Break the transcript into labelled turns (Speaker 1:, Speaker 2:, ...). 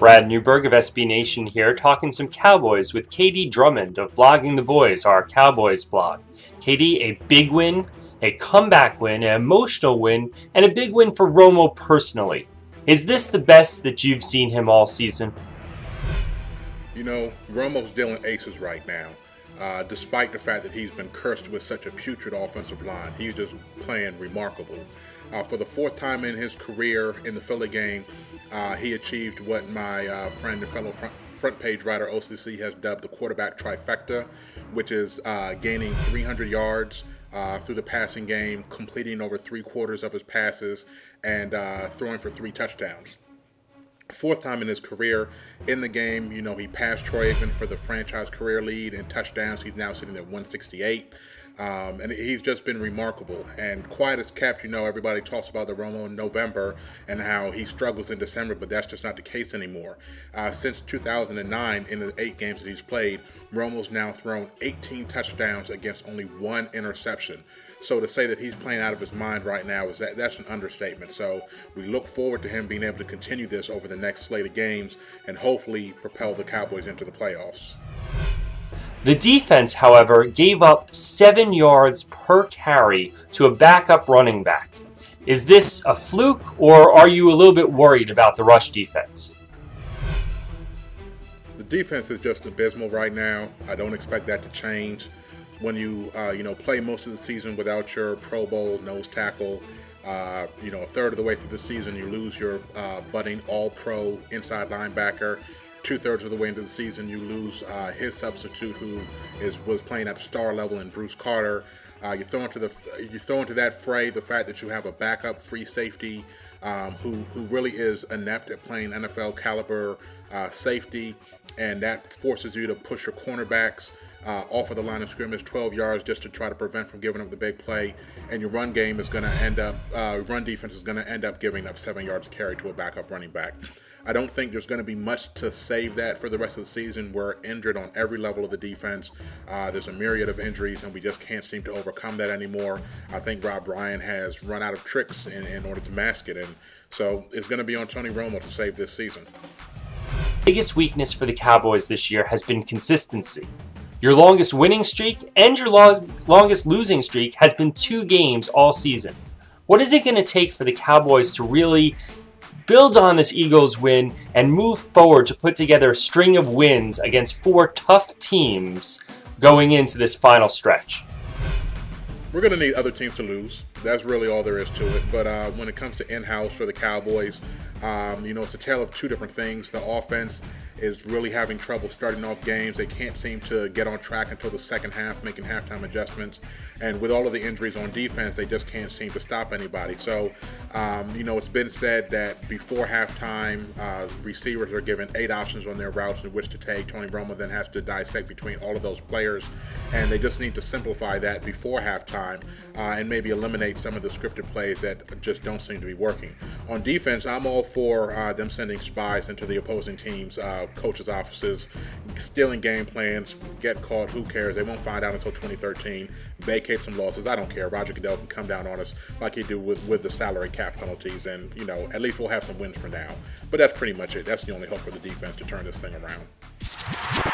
Speaker 1: Brad Newberg of SB Nation here, talking some Cowboys with KD Drummond of Blogging the Boys, our Cowboys blog. KD, a big win, a comeback win, an emotional win, and a big win for Romo personally. Is this the best that you've seen him all season?
Speaker 2: You know, Romo's dealing aces right now. Despite the fact that he's been cursed with such a putrid offensive line, he's just playing remarkable. For the fourth time in his career in the Philly game, he achieved what my friend and fellow front page writer OCC has dubbed the quarterback trifecta, which is gaining 300 yards through the passing game, completing over 3/4 of his passes, and throwing for 3 touchdowns. Fourth time in his career in the game. You know, he passed Troy Aikman for the franchise career lead in touchdowns. He's now sitting at 168. And he's just been remarkable. And quiet as kept, you know, everybody talks about the Romo in November and how he struggles in December, but that's just not the case anymore. Since 2009, in the 8 games that he's played, Romo's now thrown 18 touchdowns against only 1 interception. So to say that he's playing out of his mind right now that's an understatement. So we look forward to him being able to continue this over the next slate of games and hopefully propel the Cowboys into the playoffs.
Speaker 1: The defense, however, gave up 7 yards per carry to a backup running back. Is this a fluke, or are you a little bit worried about the rush defense?
Speaker 2: The defense is just abysmal right now. I don't expect that to change. When you play most of the season without your Pro Bowl nose tackle, a third of the way through the season you lose your budding All-Pro inside linebacker. 2/3 of the way into the season, you lose his substitute, who was playing at the star level, in Bruce Carter. You throw into that fray the fact that you have a backup free safety who really is inept at playing NFL caliber safety, and that forces you to push your cornerbacks off of the line of scrimmage 12 yards just to try to prevent from giving up the big play. And your run game is going to end up, run defense is going to end up giving up 7 yards carry to a backup running back. I don't think there's going to be much to save that for the rest of the season. We're injured on every level of the defense. There's a myriad of injuries, and we just can't seem to overcome that anymore. I think Rob Ryan has run out of tricks in order to mask it, and so it's going to be on Tony Romo to save this season.
Speaker 1: The biggest weakness for the Cowboys this year has been consistency. Your longest winning streak and your longest losing streak has been 2 games all season. What is it going to take for the Cowboys to really build on this Eagles win and move forward to put together a string of wins against 4 tough teams going into this final stretch?
Speaker 2: We're going to need other teams to lose. That's really all there is to it. But when it comes to in-house for the Cowboys, it's a tale of 2 different things. The offense is really having trouble starting off games. They can't seem to get on track until the second half, making halftime adjustments. And with all of the injuries on defense, they just can't seem to stop anybody. So, it's been said that before halftime, receivers are given 8 options on their routes in which to take. Tony Romo then has to dissect between all of those players, and they just need to simplify that before halftime and maybe eliminate some of the scripted plays that just don't seem to be working. On defense, I'm all for them sending spies into the opposing teams, coaches' offices, stealing game plans. Get caught, who cares? They won't find out until 2013. Vacate some losses. I don't care. Roger Goodell can come down on us like he did with the salary cap penalties, and at least we'll have some wins for now. But that's pretty much it. That's the only hope for the defense to turn this thing around.